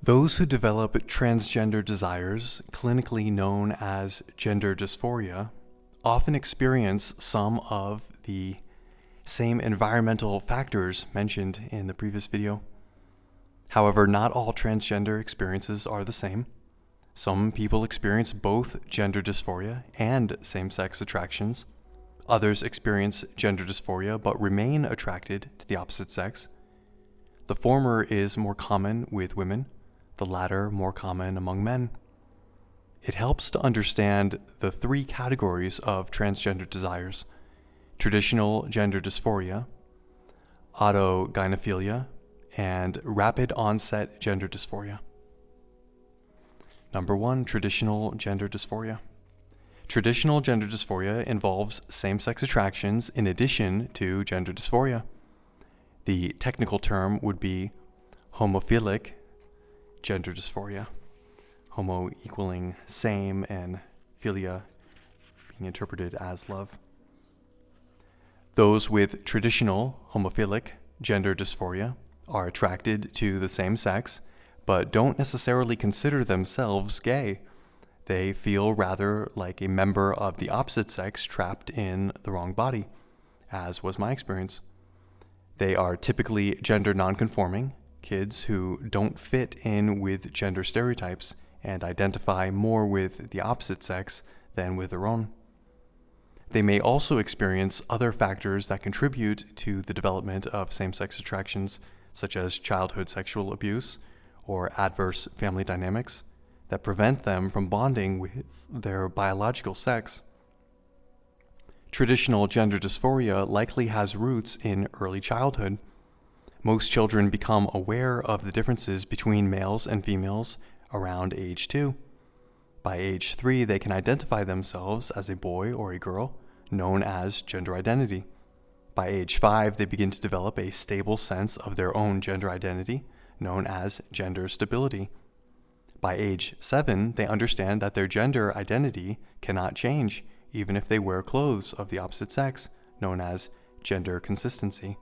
Those who develop transgender desires, clinically known as gender dysphoria, often experience some of the same environmental factors mentioned in the previous video. However, not all transgender experiences are the same. Some people experience both gender dysphoria and same-sex attractions. Others experience gender dysphoria but remain attracted to the opposite sex. The former is more common with women, the latter more common among men. It helps to understand the three categories of transgender desires: traditional gender dysphoria, autogynephilia, and rapid onset gender dysphoria. Number 1, traditional gender dysphoria. Traditional gender dysphoria involves same-sex attractions in addition to gender dysphoria. The technical term would be homophilic gender dysphoria. Homo equaling same and philia being interpreted as love. Those with traditional homophilic gender dysphoria are attracted to the same sex, but don't necessarily consider themselves gay. They feel rather like a member of the opposite sex trapped in the wrong body, as was my experience. They are typically gender nonconforming, kids who don't fit in with gender stereotypes and identify more with the opposite sex than with their own. They may also experience other factors that contribute to the development of same-sex attractions, such as childhood sexual abuse or adverse family dynamics, that prevent them from bonding with their biological sex. Traditional gender dysphoria likely has roots in early childhood. Most children become aware of the differences between males and females around age 2. By age 3, they can identify themselves as a boy or a girl, known as gender identity. By age 5, they begin to develop a stable sense of their own gender identity, known as gender stability. By age 7, they understand that their gender identity cannot change, even if they wear clothes of the opposite sex, known as gender consistency.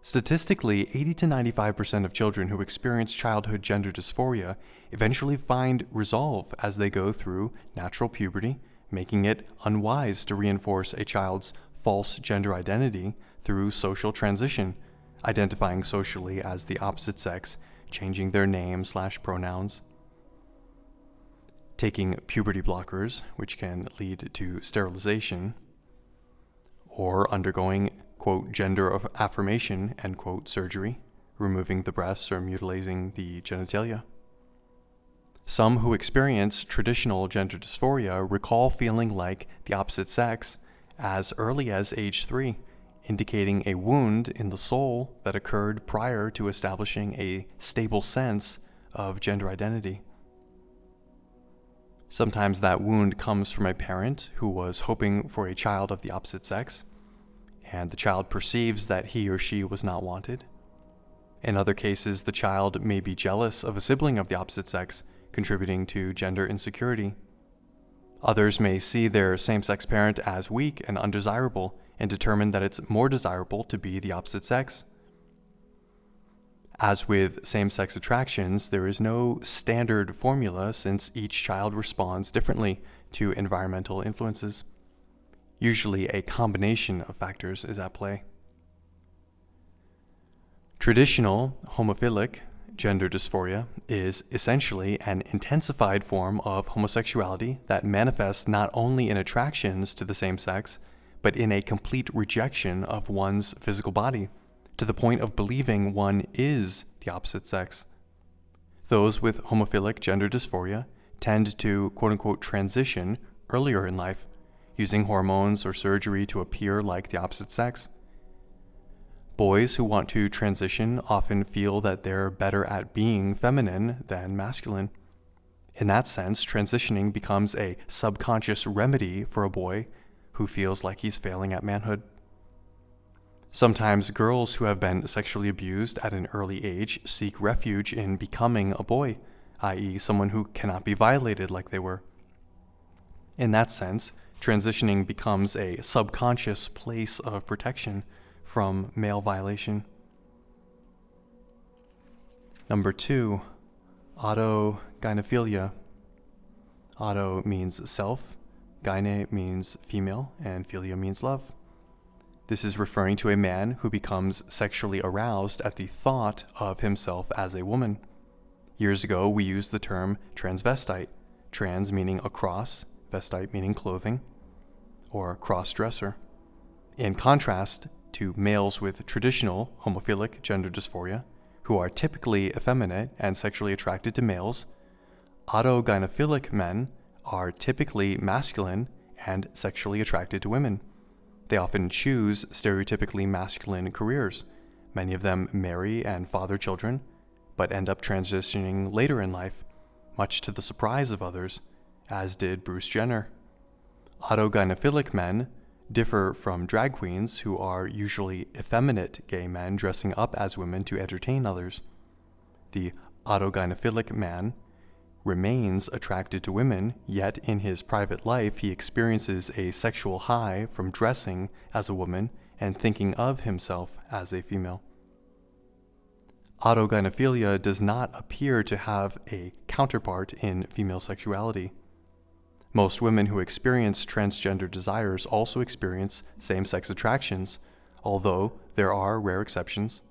Statistically, 80 to 95% of children who experience childhood gender dysphoria eventually find resolve as they go through natural puberty, making it unwise to reinforce a child's false gender identity through social transition, identifying socially as the opposite sex, changing their name/pronouns, taking puberty blockers, which can lead to sterilization, or undergoing, quote, gender affirmation, end quote, surgery, removing the breasts or mutilating the genitalia. Some who experience traditional gender dysphoria recall feeling like the opposite sex as early as age 3, indicating a wound in the soul that occurred prior to establishing a stable sense of gender identity. Sometimes that wound comes from a parent who was hoping for a child of the opposite sex, and the child perceives that he or she was not wanted. In other cases, the child may be jealous of a sibling of the opposite sex, contributing to gender insecurity. Others may see their same-sex parent as weak and undesirable and determine that it's more desirable to be the opposite sex. As with same-sex attractions, there is no standard formula since each child responds differently to environmental influences. Usually a combination of factors is at play. Traditional homophilic gender dysphoria is essentially an intensified form of homosexuality that manifests not only in attractions to the same sex, but in a complete rejection of one's physical body, to the point of believing one is the opposite sex. Those with homophilic gender dysphoria tend to, quote-unquote, transition earlier in life, using hormones or surgery to appear like the opposite sex. Boys who want to transition often feel that they're better at being feminine than masculine. In that sense, transitioning becomes a subconscious remedy for a boy who feels like he's failing at manhood. Sometimes girls who have been sexually abused at an early age seek refuge in becoming a boy, i.e., someone who cannot be violated like they were. In that sense, transitioning becomes a subconscious place of protection from male violation. Number 2, Autogynephilia. Auto means self, gyne means female, and philia means love. This is referring to a man who becomes sexually aroused at the thought of himself as a woman. Years ago, we used the term transvestite, trans meaning across, vestite meaning clothing, or cross-dresser. In contrast to males with traditional homophilic gender dysphoria, who are typically effeminate and sexually attracted to males, autogynephilic men are typically masculine and sexually attracted to women. They often choose stereotypically masculine careers. Many of them marry and father children, but end up transitioning later in life, much to the surprise of others, as did Bruce Jenner. Autogynephilic men differ from drag queens, who are usually effeminate gay men dressing up as women to entertain others. The autogynephilic man remains attracted to women, yet in his private life he experiences a sexual high from dressing as a woman and thinking of himself as a female. Autogynephilia does not appear to have a counterpart in female sexuality. Most women who experience transgender desires also experience same-sex attractions, although there are rare exceptions.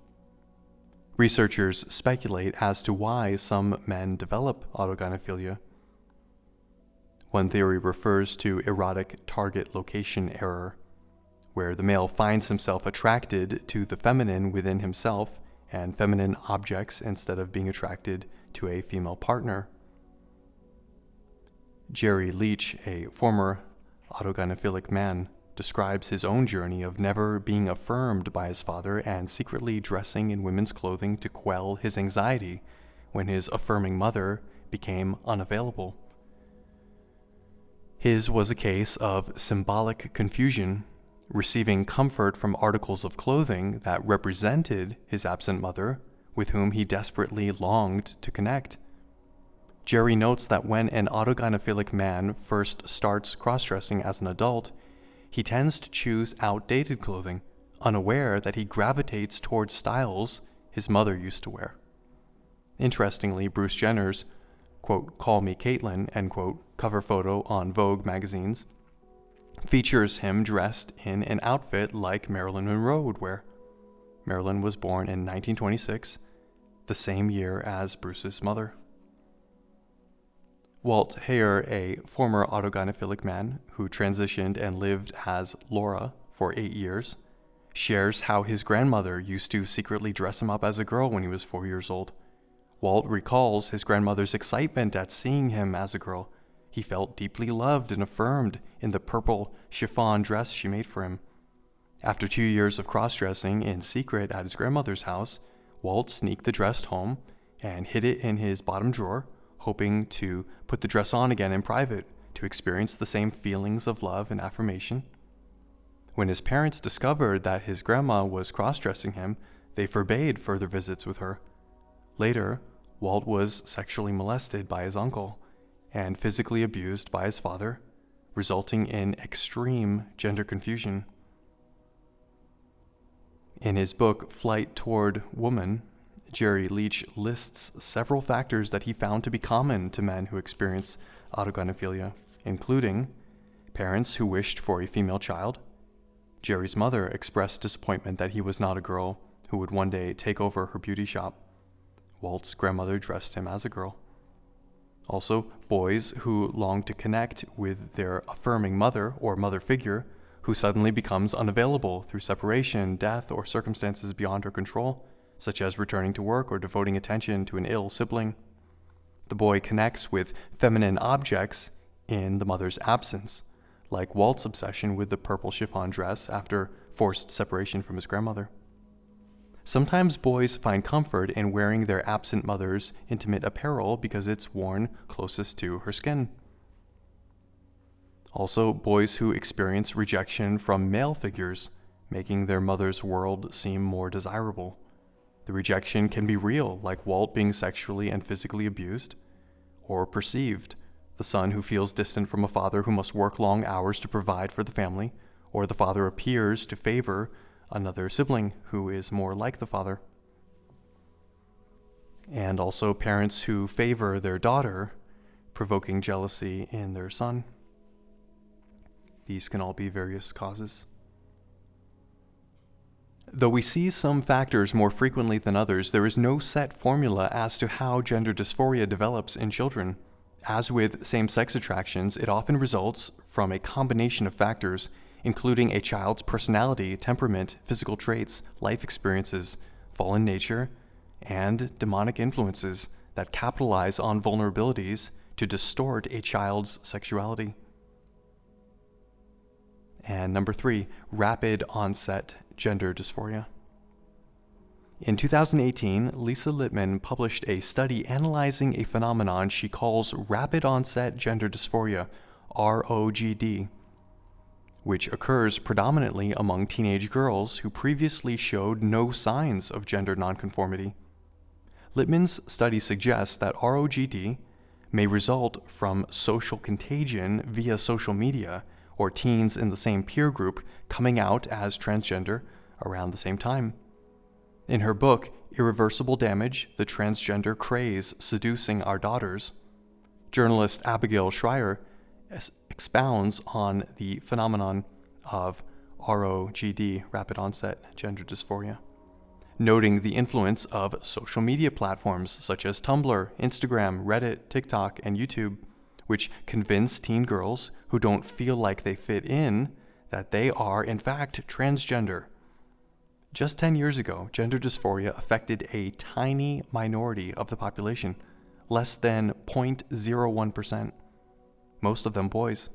Researchers speculate as to why some men develop autogynephilia. One theory refers to erotic target location error, where the male finds himself attracted to the feminine within himself and feminine objects instead of being attracted to a female partner. Jerry Leach, a former autogynephilic man, describes his own journey of never being affirmed by his father and secretly dressing in women's clothing to quell his anxiety when his affirming mother became unavailable. His was a case of symbolic confusion, receiving comfort from articles of clothing that represented his absent mother, with whom he desperately longed to connect. Jerry notes that when an autogynephilic man first starts cross-dressing as an adult, he tends to choose outdated clothing, unaware that he gravitates towards styles his mother used to wear. Interestingly, Bruce Jenner's, quote, "Call Me Caitlyn," end quote, cover photo on Vogue magazines features him dressed in an outfit like Marilyn Monroe would wear. Marilyn was born in 1926, the same year as Bruce's mother. Walt Heyer, a former autogynephilic man who transitioned and lived as Laura for 8 years, shares how his grandmother used to secretly dress him up as a girl when he was 4 years old. Walt recalls his grandmother's excitement at seeing him as a girl. He felt deeply loved and affirmed in the purple chiffon dress she made for him. After 2 years of cross-dressing in secret at his grandmother's house, Walt sneaked the dress home and hid it in his bottom drawer, hoping to put the dress on again in private to experience the same feelings of love and affirmation. When his parents discovered that his grandma was cross-dressing him, they forbade further visits with her. Later, Walt was sexually molested by his uncle and physically abused by his father, resulting in extreme gender confusion. In his book, Flight Toward Woman, Jerry Leach lists several factors that he found to be common to men who experience autogynephilia, including parents who wished for a female child. Jerry's mother expressed disappointment that he was not a girl who would one day take over her beauty shop. Walt's grandmother dressed him as a girl. Also, boys who longed to connect with their affirming mother or mother figure who suddenly becomes unavailable through separation, death, or circumstances beyond her control, such as returning to work or devoting attention to an ill sibling. The boy connects with feminine objects in the mother's absence, like Walt's obsession with the purple chiffon dress after forced separation from his grandmother. Sometimes boys find comfort in wearing their absent mother's intimate apparel because it's worn closest to her skin. Also, boys who experience rejection from male figures, making their mother's world seem more desirable. The rejection can be real, like Walt being sexually and physically abused, or perceived, the son who feels distant from a father who must work long hours to provide for the family, or the father appears to favor another sibling who is more like the father. and also parents who favor their daughter, provoking jealousy in their son. These can all be various causes. Though we see some factors more frequently than others, there is no set formula as to how gender dysphoria develops in children. As with same-sex attractions, it often results from a combination of factors, including a child's personality, temperament, physical traits, life experiences, fallen nature, and demonic influences that capitalize on vulnerabilities to distort a child's sexuality. And number 3, rapid onset gender dysphoria. In 2018, Lisa Littman published a study analyzing a phenomenon she calls rapid onset gender dysphoria, ROGD, which occurs predominantly among teenage girls who previously showed no signs of gender nonconformity. Littman's study suggests that ROGD may result from social contagion via social media, or teens in the same peer group coming out as transgender around the same time. In her book, Irreversible Damage: The Transgender Craze Seducing Our Daughters, journalist Abigail Schreier expounds on the phenomenon of ROGD, rapid onset gender dysphoria, noting the influence of social media platforms such as Tumblr, Instagram, Reddit, TikTok, and YouTube, which convince teen girls who don't feel like they fit in that they are, in fact, transgender. Just 10 years ago, gender dysphoria affected a tiny minority of the population, less than 0.01%, most of them boys.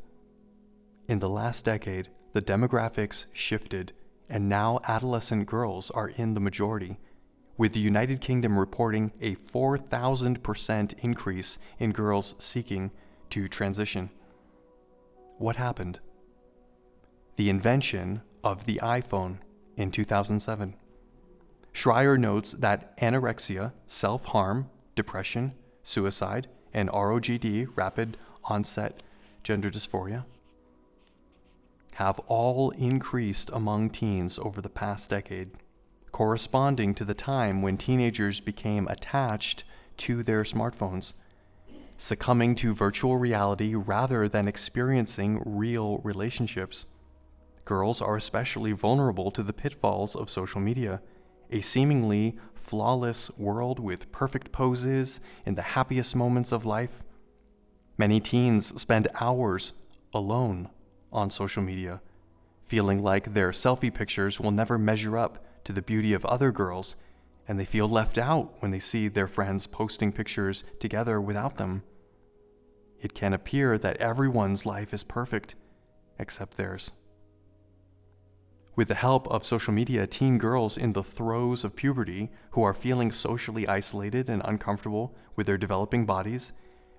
In the last decade, the demographics shifted, and now adolescent girls are in the majority, with the United Kingdom reporting a 4,000% increase in girls seeking to transition. What happened? The invention of the iPhone in 2007. Schreier notes that anorexia, self-harm, depression, suicide, and ROGD, rapid onset gender dysphoria, have all increased among teens over the past decade, corresponding to the time when teenagers became attached to their smartphones, succumbing to virtual reality rather than experiencing real relationships. Girls are especially vulnerable to the pitfalls of social media, a seemingly flawless world with perfect poses in the happiest moments of life. Many teens spend hours alone on social media, feeling like their selfie pictures will never measure up to the beauty of other girls, and they feel left out when they see their friends posting pictures together without them. It can appear that everyone's life is perfect except theirs. With the help of social media, teen girls in the throes of puberty who are feeling socially isolated and uncomfortable with their developing bodies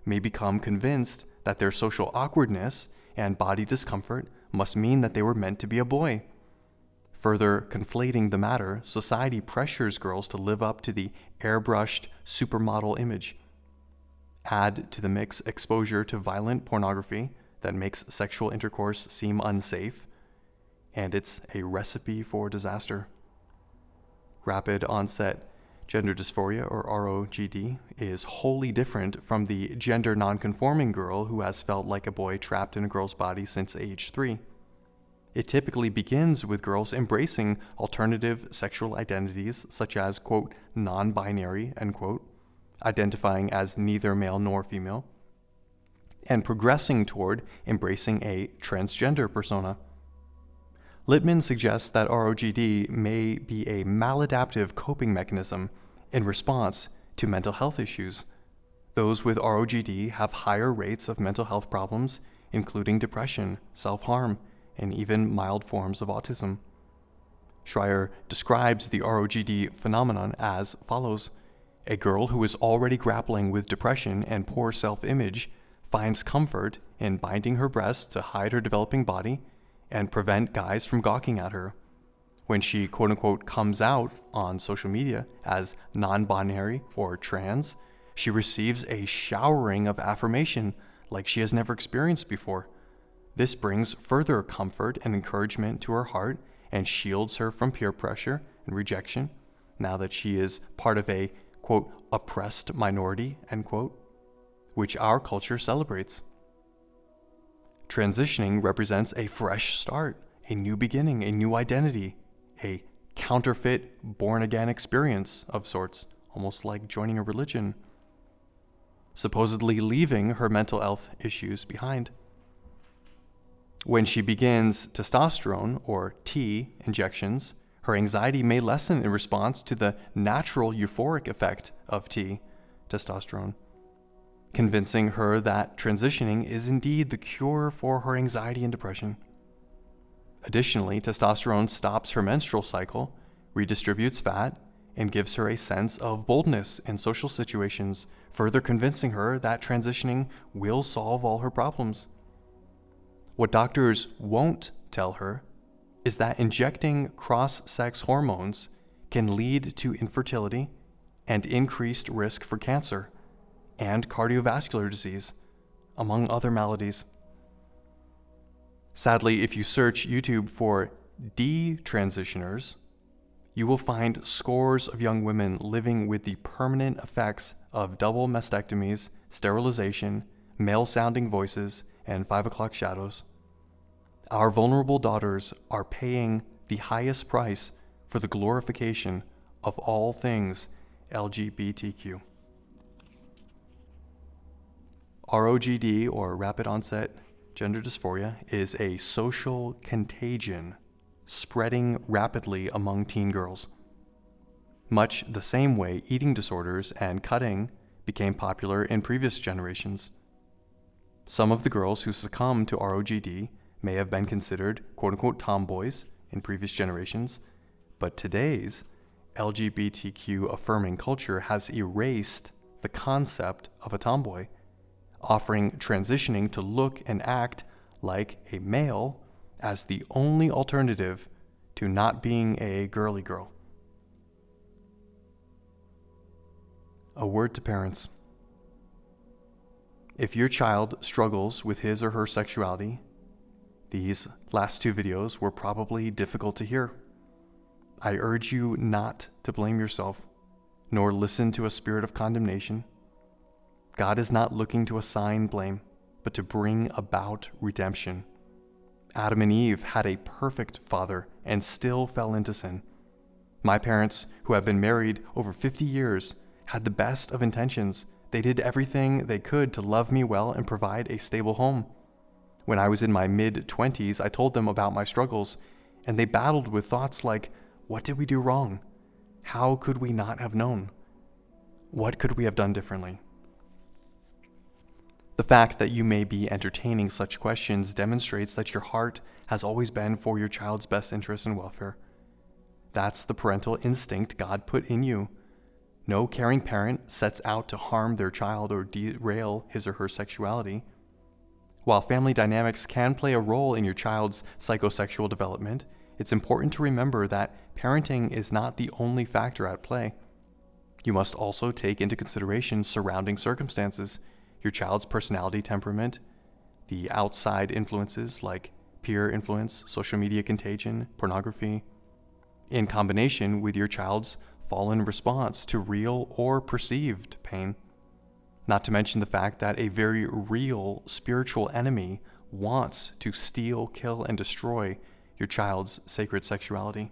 may become convinced that their social awkwardness and body discomfort must mean that they were meant to be a boy. Further conflating the matter, society pressures girls to live up to the airbrushed supermodel image. Add to the mix exposure to violent pornography that makes sexual intercourse seem unsafe, and it's a recipe for disaster. Rapid onset gender dysphoria, or ROGD, is wholly different from the gender nonconforming girl who has felt like a boy trapped in a girl's body since age 3. It typically begins with girls embracing alternative sexual identities such as, quote, non-binary, end quote, identifying as neither male nor female, and progressing toward embracing a transgender persona. Littman suggests that ROGD may be a maladaptive coping mechanism in response to mental health issues. Those with ROGD have higher rates of mental health problems, including depression, self-harm, and even mild forms of autism. Schreier describes the ROGD phenomenon as follows. A girl who is already grappling with depression and poor self-image finds comfort in binding her breasts to hide her developing body and prevent guys from gawking at her. When she, quote-unquote, comes out on social media as non-binary or trans, she receives a showering of affirmation like she has never experienced before. This brings further comfort and encouragement to her heart and shields her from peer pressure and rejection now that she is part of a quote, oppressed minority, end quote, which our culture celebrates. Transitioning represents a fresh start, a new beginning, a new identity, a counterfeit, born-again experience of sorts, almost like joining a religion, supposedly leaving her mental health issues behind. When she begins testosterone, or T, injections, her anxiety may lessen in response to the natural euphoric effect of T, testosterone, convincing her that transitioning is indeed the cure for her anxiety and depression. Additionally, testosterone stops her menstrual cycle, redistributes fat, and gives her a sense of boldness in social situations, further convincing her that transitioning will solve all her problems. What doctors won't tell her is that injecting cross-sex hormones can lead to infertility and increased risk for cancer and cardiovascular disease, among other maladies. Sadly, if you search YouTube for detransitioners, you will find scores of young women living with the permanent effects of double mastectomies, sterilization, male-sounding voices, and 5 o'clock shadows. Our vulnerable daughters are paying the highest price for the glorification of all things LGBTQ. ROGD, or rapid onset gender dysphoria, is a social contagion spreading rapidly among teen girls, much the same way eating disorders and cutting became popular in previous generations. Some of the girls who succumb to ROGD may have been considered quote-unquote tomboys in previous generations, but today's LGBTQ affirming culture has erased the concept of a tomboy, offering transitioning to look and act like a male as the only alternative to not being a girly girl. A word to parents. If your child struggles with his or her sexuality, these last 2 videos were probably difficult to hear. I urge you not to blame yourself, nor listen to a spirit of condemnation. God is not looking to assign blame, but to bring about redemption. Adam and Eve had a perfect father and still fell into sin. My parents, who have been married over 50 years, had the best of intentions. They did everything they could to love me well and provide a stable home. When I was in my mid-20s, I told them about my struggles, and they battled with thoughts like, what did we do wrong? How could we not have known? What could we have done differently? The fact that you may be entertaining such questions demonstrates that your heart has always been for your child's best interest and welfare. That's the parental instinct God put in you. No caring parent sets out to harm their child or derail his or her sexuality. While family dynamics can play a role in your child's psychosexual development, it's important to remember that parenting is not the only factor at play. You must also take into consideration surrounding circumstances, your child's personality temperament, the outside influences like peer influence, social media contagion, pornography, in combination with your child's fallen response to real or perceived pain. Not to mention the fact that a very real spiritual enemy wants to steal, kill, and destroy your child's sacred sexuality.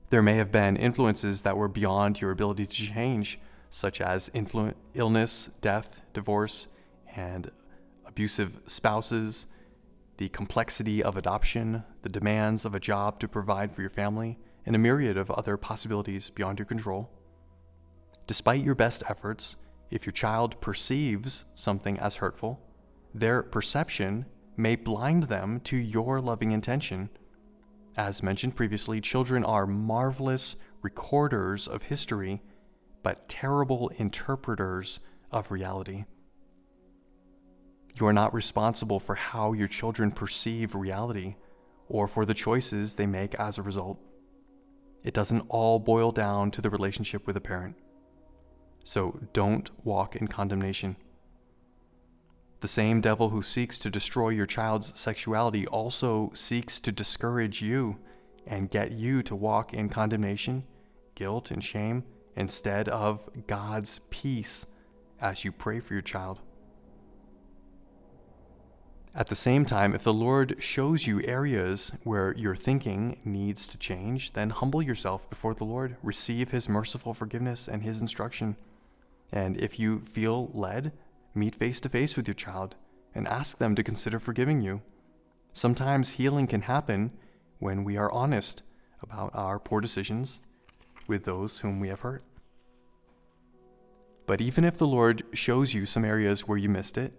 There may have been influences that were beyond your ability to change, such as illness, death, divorce, and abusive spouses, the complexity of adoption, the demands of a job to provide for your family, and a myriad of other possibilities beyond your control. Despite your best efforts, if your child perceives something as hurtful, their perception may blind them to your loving intention. As mentioned previously, children are marvelous recorders of history, but terrible interpreters of reality. You are not responsible for how your children perceive reality or for the choices they make as a result. It doesn't all boil down to the relationship with a parent. So don't walk in condemnation. The same devil who seeks to destroy your child's sexuality also seeks to discourage you and get you to walk in condemnation, guilt, and shame instead of God's peace as you pray for your child. At the same time, if the Lord shows you areas where your thinking needs to change, then humble yourself before the Lord. Receive His merciful forgiveness and His instruction. And if you feel led, meet face to face with your child and ask them to consider forgiving you. Sometimes healing can happen when we are honest about our poor decisions with those whom we have hurt. But even if the Lord shows you some areas where you missed it,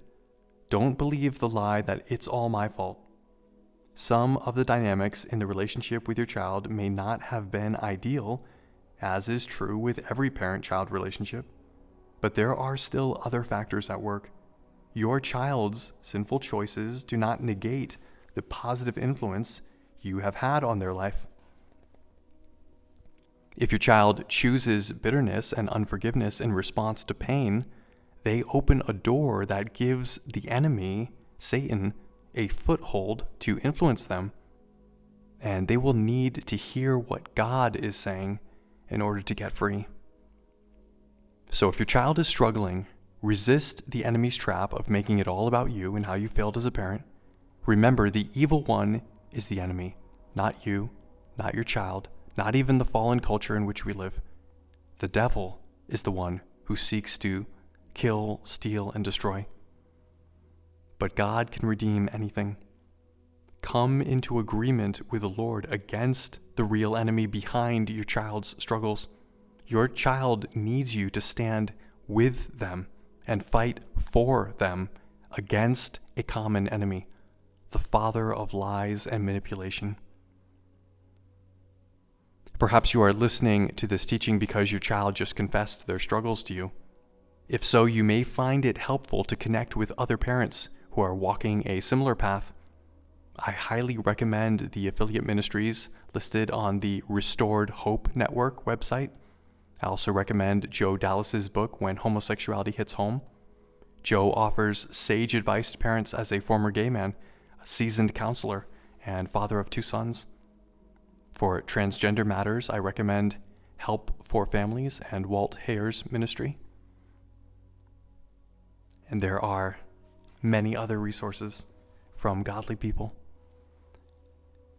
don't believe the lie that it's all my fault. Some of the dynamics in the relationship with your child may not have been ideal, as is true with every parent-child relationship, but there are still other factors at work. Your child's sinful choices do not negate the positive influence you have had on their life. If your child chooses bitterness and unforgiveness in response to pain, they open a door that gives the enemy, Satan, a foothold to influence them. And they will need to hear what God is saying in order to get free. So if your child is struggling, resist the enemy's trap of making it all about you and how you failed as a parent. Remember, the evil one is the enemy, not you, not your child, not even the fallen culture in which we live. The devil is the one who seeks to kill, steal, and destroy. But God can redeem anything. Come into agreement with the Lord against the real enemy behind your child's struggles. Your child needs you to stand with them and fight for them against a common enemy, the father of lies and manipulation. Perhaps you are listening to this teaching because your child just confessed their struggles to you. If so, you may find it helpful to connect with other parents who are walking a similar path. I highly recommend the affiliate ministries listed on the Restored Hope Network website. I also recommend Joe Dallas's book, When Homosexuality Hits Home. Joe offers sage advice to parents as a former gay man, a seasoned counselor, and father of 2 sons. For transgender matters, I recommend Help for Families and Walt Hayer's ministry. And there are many other resources from godly people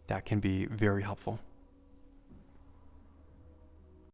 that can be very helpful.